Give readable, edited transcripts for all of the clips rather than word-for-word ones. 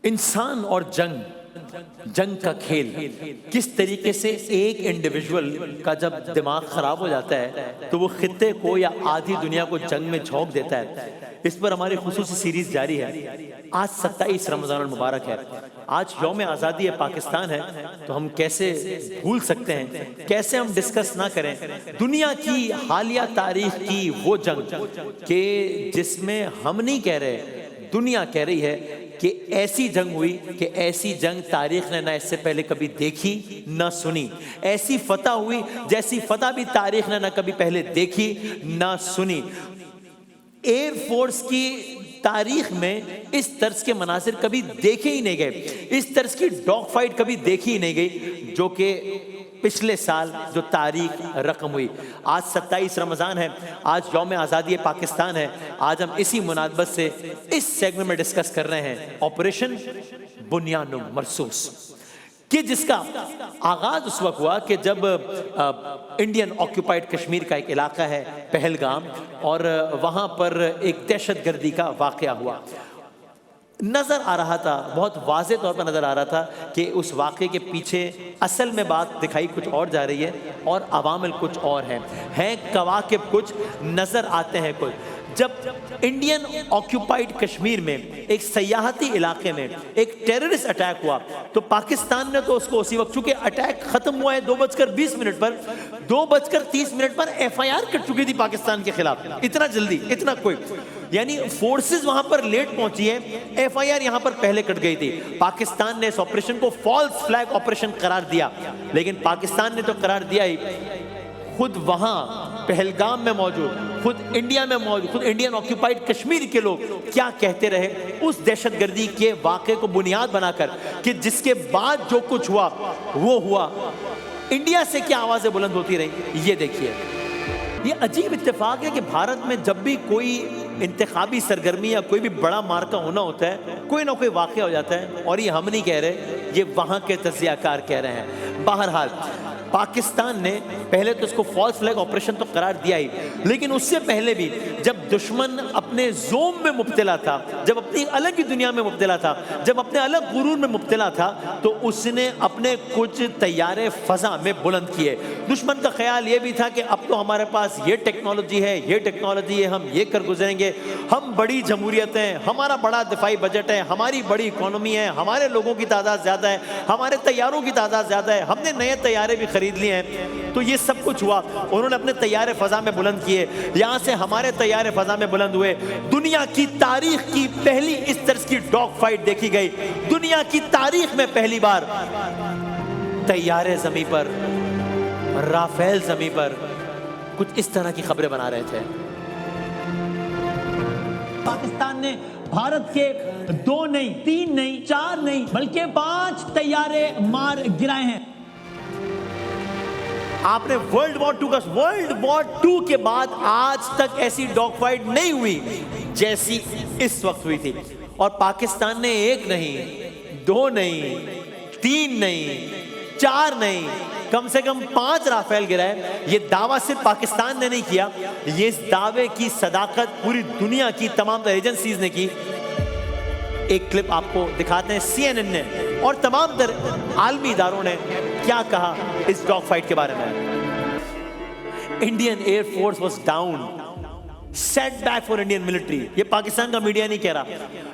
انسان اور جنگ کا کھیل کس طریقے سے ایک انڈیویجول کا جب دماغ خراب ہو جاتا ہے تو وہ خطے کو یا آدھی دنیا کو جنگ میں جھونک دیتا ہے. اس پر ہماری خصوصی سیریز جاری ہے. آج 27 رمضان المبارک ہے. آج یوم آزادی پاکستان ہے. تو ہم کیسے بھول سکتے ہیں, کیسے ہم ڈسکس نہ کریں دنیا کی حالیہ تاریخ کی وہ جنگ کہ جس میں ہم نہیں کہہ رہے, دنیا کہہ رہی ہے کہ ایسی جنگ ہوئی کہ ایسی جنگ تاریخ نے نہ اس سے پہلے کبھی دیکھی نہ سنی. ایسی فتح ہوئی جیسی فتح بھی تاریخ نے نہ کبھی پہلے دیکھی نہ سنی. ایئر فورس کی تاریخ میں اس طرز کے مناظر کبھی دیکھے ہی نہیں گئے, اس طرز کی ڈاگ فائٹ کبھی دیکھی ہی نہیں گئی جو کہ پچھلے سال جو تاریخ رقم ہوئی. آج 27 رمضان ہے, آج یوم آزادی پاکستان ہے. آج ہم اسی مناسبت سے اس سیگمنٹ میں ڈسکس کر رہے ہیں آپریشن بنیان مرصوص, کہ جس کا آغاز اس وقت ہوا کہ جب انڈین آکوپائڈ کشمیر کا ایک علاقہ ہے پہلگام, اور وہاں پر ایک دہشت گردی کا واقعہ ہوا. نظر آ رہا تھا, بہت واضح طور پر نظر آ رہا تھا کہ اس واقعے کے پیچھے اصل میں بات دکھائی کچھ اور جا رہی ہے اور عوامل کچھ اور ہیں کواکب کچھ, نظر آتے ہیں کچھ. جب انڈین آکوپائڈ کشمیر میں ایک سیاحتی علاقے میں ایک ٹیررسٹ اٹیک ہوا تو پاکستان نے تو اس کو اسی وقت, چونکہ اٹیک ختم ہوا ہے 2:20 پر, 2:30 پر FIR کٹ چکی تھی پاکستان کے خلاف. اتنا جلدی, اتنا کوئی, یعنی فورسز وہاں پر لیٹ پہنچی ہے, FIR یہاں پر پہلے کٹ گئی تھی. پاکستان نے اس آپریشن کو فالس فلیگ آپریشن قرار دیا, لیکن پاکستان نے تو قرار دیا ہی, خود وہاں پہلگام میں موجود, خود انڈیا میں موجود, خود انڈین آکوپائڈ کشمیر کے لوگ کیا کہتے رہے اس دہشت گردی کے واقعے کو بنیاد بنا کر کہ جس کے بعد جو کچھ ہوا وہ ہوا. انڈیا سے کیا آوازیں بلند ہوتی رہی, یہ دیکھیے. یہ عجیب اتفاق ہے کہ بھارت میں جب بھی کوئی انتخابی سرگرمی یا کوئی بھی بڑا مارکا ہونا ہوتا ہے, کوئی نہ کوئی واقعہ ہو جاتا ہے, اور یہ ہم نہیں کہہ رہے, یہ وہاں کے تجزیہ کار کہہ رہے ہیں. بہرحال پاکستان نے پہلے تو اس کو فالس فلیگ آپریشن تو قرار دیا ہی, لیکن اس سے پہلے بھی جب دشمن اپنے زوم میں مبتلا تھا, جب اپنی الگ ہی دنیا میں مبتلا تھا, جب اپنے الگ غرور میں مبتلا تھا, تو اس نے اپنے کچھ طیارے فضا میں بلند کیے. دشمن کا خیال یہ بھی تھا کہ اب تو ہمارے پاس یہ ٹیکنالوجی ہے, یہ ٹیکنالوجی ہے, ہم یہ کر گزریں گے, ہم بڑی جمہوریت ہیں, ہمارا بڑا دفاعی بجٹ ہے, ہماری بڑی اکانومی ہے, ہمارے لوگوں کی تعداد زیادہ ہے, ہمارے طیاروں کی تعداد زیادہ ہے, ہم نے نئے طیارے بھی خرید لیے ہیں. تو یہ سب کچھ ہوا, انہوں نے اپنے طیارے فضا میں بلند کیے, یہاں سے ہمارے طیارے فضا میں بلند ہوئے. دنیا کی تاریخ کی پہلی اس طرح کی ڈاگ فائٹ دیکھی گئی. دنیا کی تاریخ میں پہلی بار طیارے زمین پر, رافیل زمین پر, کچھ اس طرح کی خبریں بنا رہے تھے. پاکستان نے بھارت کے 2 نہیں 3 نہیں 4 نہیں بلکہ 5 طیارے مار گرائے ہیں. آپ نے ورلڈ وار 2 کے بعد آج تک ایسی ڈاگ فائٹ نہیں ہوئی جیسی اس وقت ہوئی تھی. اور پاکستان نے 1 نہیں 2 نہیں 3 نہیں 4 نہیں, کم سے کم 5 رافیل گرائے. یہ دعویٰ صرف پاکستان نے نہیں کیا, یہ اس دعوے کی صداقت پوری دنیا کی تمام تر ایجنسیز نے کی. ایک کلپ آپ کو دکھاتے ہیں, CNN نے اور تمام تر عالمی اداروں نے کیا کہا اس ڈاگ فائٹ کے بارے میں. Indian air force was down, set back for Indian military. یہ پاکستان کا میڈیا نہیں کہہ رہا,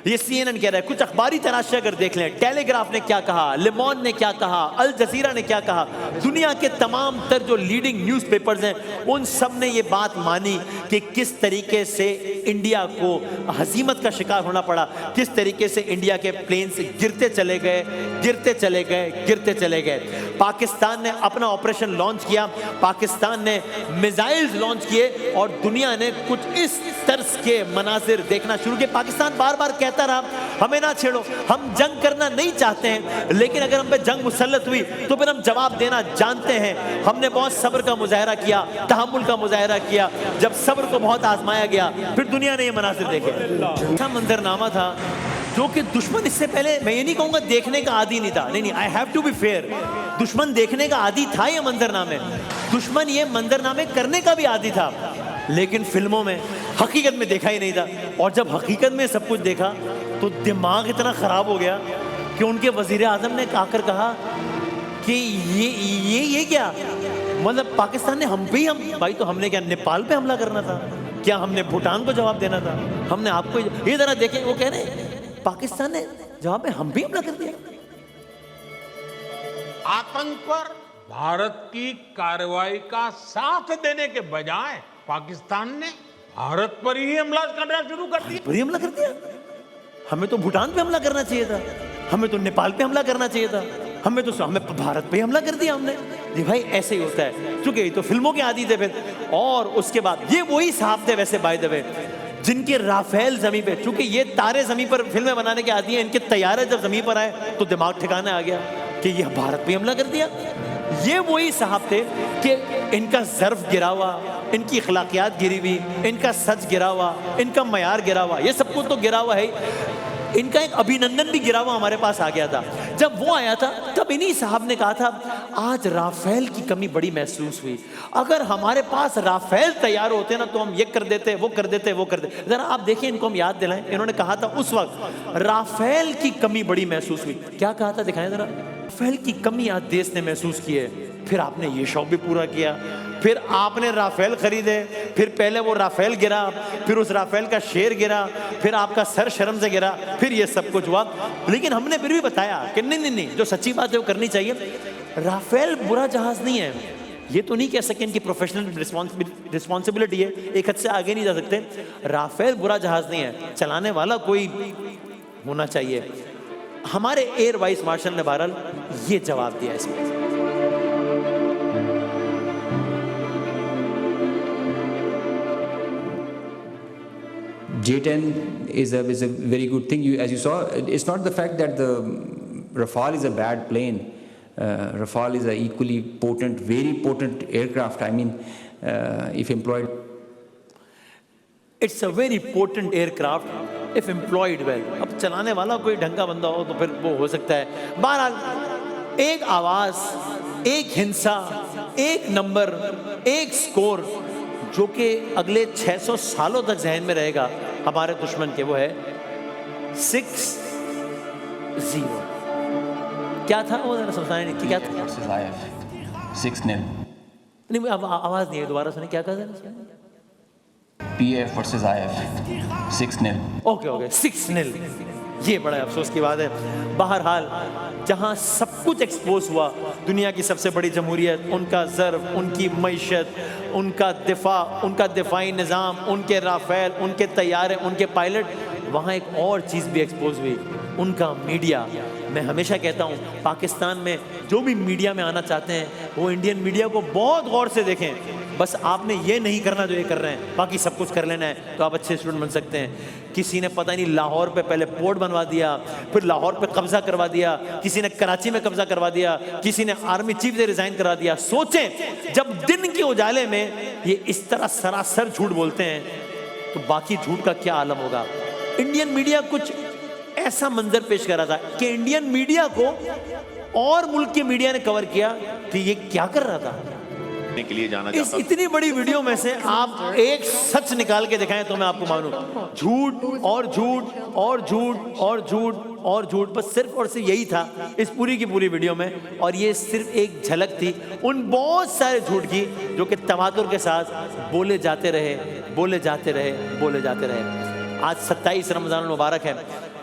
یہ CNN کہہ رہا ہے. کچھ اخباری تراشے اگر دیکھ لیں, ٹیلی گراف نے کیا کہا, لیمون نے کیا کہا, الجزیرہ نے کیا کہا, دنیا کے تمام تر جو لیڈنگ نیوز پیپرز ہیں ان سب نے یہ بات مانی کہ کس طریقے سے انڈیا کو ہزیمت کا شکار ہونا پڑا, کس طریقے سے انڈیا کے پلینز گرتے چلے گئے. پاکستان نے اپنا آپریشن لانچ کیا, پاکستان نے میزائلز لانچ کیے, اور دنیا نے کچھ اس طرز کے مناظر دیکھنا شروع کیے. پاکستان بار بار کہتا رہا ہمیں نہ چھیڑو, ہم جنگ کرنا نہیں چاہتے ہیں, لیکن اگر ہم پہ جنگ مسلط ہوئی تو پھر ہم جواب دینا جانتے ہیں. ہم نے بہت صبر کا مظاہرہ کیا, تحمل کا مظاہرہ کیا. جب صبر کو بہت آزمایا گیا پھر دنیا نے یہ مناظر دیکھے. اچھا منظرنامہ تھا جو کہ دشمن اس سے پہلے, میں یہ نہیں کہوں گا دیکھنے کا عادی نہیں تھا, نہیں, I have to be fair, دشمن دیکھنے کا عادی تھا. یہ منظرنامے, دشمن یہ منظرنامے کرنے کا بھی عادی تھا, لیکن فلموں میں حقیقت میں دیکھا ہی نہیں تھا. اور جب حقیقت میں سب کچھ دیکھا تو دماغ اتنا خراب ہو گیا کہ ان کے وزیر اعظم نے آ کر کہا کہ یہ کیا مطلب پاکستان نے ہم پہ ہی بھائی تو ہم نے کیا نیپال پہ حملہ کرنا تھا؟ کیا ہم نے بھوٹان کو جواب دینا تھا؟ ہم نے آپ کو یہ ذرا دیکھیں، وہ کہہ رہے ہیں پاکستان نے جواب میں ہم بھی حملہ کر دیا. آتنک پر بھارت کی کارروائی کا ساتھ دینے کے بجائے پاکستان نے بھارت پر ہی حملہ کرنا شروع کر دیا. پر ہی حملہ کر دیا. ہمیں تو بھوٹان پہ حملہ کرنا چاہیے تھا، ہمیں تو نیپال پہ حملہ کرنا چاہیے تھا، ہمیں بھارت پہ حملہ کر دیا ہم نے. جی بھائی ایسے ہی ہوتا ہے، چونکہ یہ تو فلموں کے عادی تھے پھر. اور اس کے بعد یہ وہی صاحب تھے ویسے بائی دا وے جن کے رافیل زمین پہ، چونکہ یہ تارے زمین پر فلمیں بنانے کے عادی ہیں، ان کے طیارے جب زمین پر آئے تو دماغ ٹھکانے آ گیا کہ یہ بھارت پہ حملہ کر دیا. یہ وہی صاحب تھے کہ ان کا ظرف گرا ہوا، ان کی اخلاقیات گری ہوئی، ان کا سچ گرا ہوا، ان کا معیار گرا ہوا، یہ سب کچھ تو گرا ہوا ہے. ان کا ایک ابھینندن بھی گرا ہوا ہمارے پاس آ گیا تھا. جب وہ آیا تھا تب انہی صاحب نے کہا تھا آج رافیل کی کمی بڑی محسوس ہوئی، اگر ہمارے پاس رافیل تیار ہوتے نا تو ہم یہ کر دیتے، وہ کر دیتے، وہ کر دیتے. ذرا آپ دیکھیں، ان کو ہم یاد دلائیں. انہوں نے کہا تھا اس وقت رافیل کی کمی بڑی محسوس ہوئی. کیا کہا تھا دکھائیں ذرا. رافیل کی کمی آج دیش نے محسوس کی ہے. پھر آپ نے یہ شوق بھی پورا کیا، پھر آپ نے رافیل خریدے، پھر پہلے وہ رافیل گرا، پھر اس رافیل کا شیر گرا، پھر آپ کا سر شرم سے گرا، پھر یہ سب کچھ ہوا. لیکن ہم نے پھر بھی بتایا کہ نہیں، جو سچی بات ہے وہ کرنی چاہیے. رافیل برا جہاز نہیں ہے. یہ تو نہیں کہہ سکے ان کی پروفیشنل رسپانسبلٹی ہے، ایک حد سے آگے نہیں جا سکتے. رافیل برا جہاز نہیں ہے، چلانے والا کوئی ہونا چاہیے. ہمارے ایئر وائس مارشل نے بہرحال یہ جواب دیا اس میں. J-10 is a very good thing. As you saw, it's not the fact that the Rafale is a bad plane. Rafale is a equally potent, very potent aircraft. I mean, if employed. It's a very potent aircraft if employed well. اب چلانے والا کوئی ڈھنگا بندہ ہو تو پھر وہ ہو سکتا ہے. بہرحال ایک آواز، ایک ہنسا، ایک نمبر، ایک سکور جو کہ اگلے 600 سالوں تک ذہن میں رہے گا ہمارے دشمن کے، وہ ہے 6-0. کیا تھا وہ ذرا سمجھائیں نہیں کیا تھا. 6-0. نہیں آواز نہیں ہے، دوبارہ سنیں کیا کہا ذرا. PF versus IF 6-0. اوکے 6-0. یہ بڑا افسوس کی بات ہے. بہرحال جہاں سب کچھ ایکسپوز ہوا، دنیا کی سب سے بڑی جمہوریت، ان کا ظرف، ان کی معیشت، ان کا دفاع، ان کا دفاعی نظام، ان کے رافیل، ان کے طیارے، ان کے پائلٹ، وہاں ایک اور چیز بھی ایکسپوز ہوئی، ان کا میڈیا. میں ہمیشہ کہتا ہوں پاکستان میں جو بھی میڈیا میں آنا چاہتے ہیں وہ انڈین میڈیا کو بہت غور سے دیکھیں. بس آپ نے یہ نہیں کرنا جو یہ کر رہے ہیں، باقی سب کچھ کر لینا ہے تو آپ اچھے اسٹوڈنٹ بن سکتے ہیں. کسی نے پتہ نہیں لاہور پہ پہلے پورٹ بنوا دیا، پھر لاہور پہ قبضہ کروا دیا، کسی نے کراچی میں قبضہ کروا دیا، کسی نے آرمی چیف سے ریزائن کروا دیا. سوچیں جب دن کے اجالے میں یہ اس طرح سراسر جھوٹ بولتے ہیں تو باقی جھوٹ کا کیا عالم ہوگا. انڈین میڈیا کچھ ایسا منظر پیش کر رہا تھا کہ انڈین میڈیا کو اور ملک کے میڈیا نے کور کیا کہ یہ کیا کر رہا تھا. کے لیے جانا اس جاتا اتنی بڑی ویڈیو میں سے آپ ایک سچ نکال کے دکھائیں تو میں آپ کو معلوم. جھوٹ اور جھوٹ اور جھوٹ اور جھوٹ اور جھوٹ، بس صرف اور صرف یہی تھا اس پوری کی پوری ویڈیو میں. اور یہ صرف ایک جھلک تھی ان بہت سارے جھوٹ کی جو کہ تواتر کے ساتھ بولے جاتے رہے. آج 27 رمضان المبارک ہے،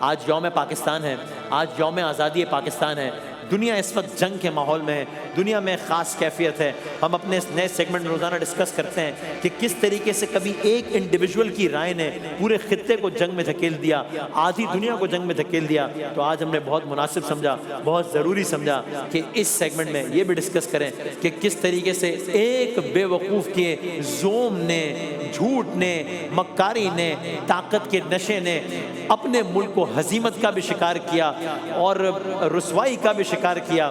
آج یوم پاکستان ہے، آج یوم آزادی پاکستان ہے. دنیا اس وقت جنگ کے ماحول میں ہے، دنیا میں خاص کیفیت ہے. ہم اپنے اس نئے سیگمنٹ روزانہ ڈسکس کرتے ہیں کہ کس طریقے سے کبھی ایک انڈیویجول کی رائے نے پورے خطے کو جنگ میں دھکیل دیا، آدھی دنیا کو جنگ میں دھکیل دیا. تو آج ہم نے بہت مناسب سمجھا، بہت ضروری سمجھا کہ اس سیگمنٹ میں یہ بھی ڈسکس کریں کہ کس طریقے سے ایک بے وقوف کے زوم نے، جھوٹ نے، مکاری نے، طاقت کے نشے نے اپنے ملک کو ہزیمت کا بھی شکار کیا اور رسوائی کا بھی شکار کیا.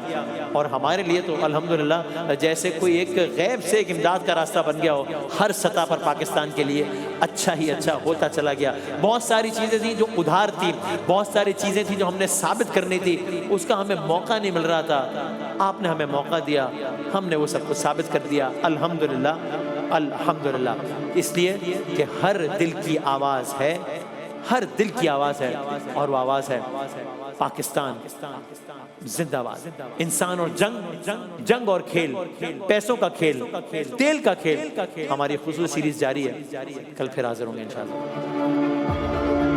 اور ہمارے لیے تو الحمدللہ جیسے کوئی ایک غیب سے ایک امداد کا راستہ بن گیا ہو. ہر سطح پر پاکستان کے لیے اچھا ہی اچھا ہوتا چلا گیا. بہت ساری چیزیں تھیں جو ادھار تھی، بہت ساری چیزیں تھیں جو ہم نے ثابت کرنی تھی، اس کا ہمیں موقع نہیں مل رہا تھا. آپ نے ہمیں موقع دیا، ہم نے وہ سب کو ثابت کر دیا. الحمدللہ الحمدللہ. اس لیے کہ ہر دل کی آواز ہے، ہر دل کی آواز ہے اور وہ آواز ہے پاکستان زندہ باد. انسان اور جنگ، جنگ اور کھیل، پیسوں کا کھیل، تیل کا کھیل. ہماری خصوصی سیریز جاری ہے، کل پھر حاضر ہوں گے انشاءاللہ.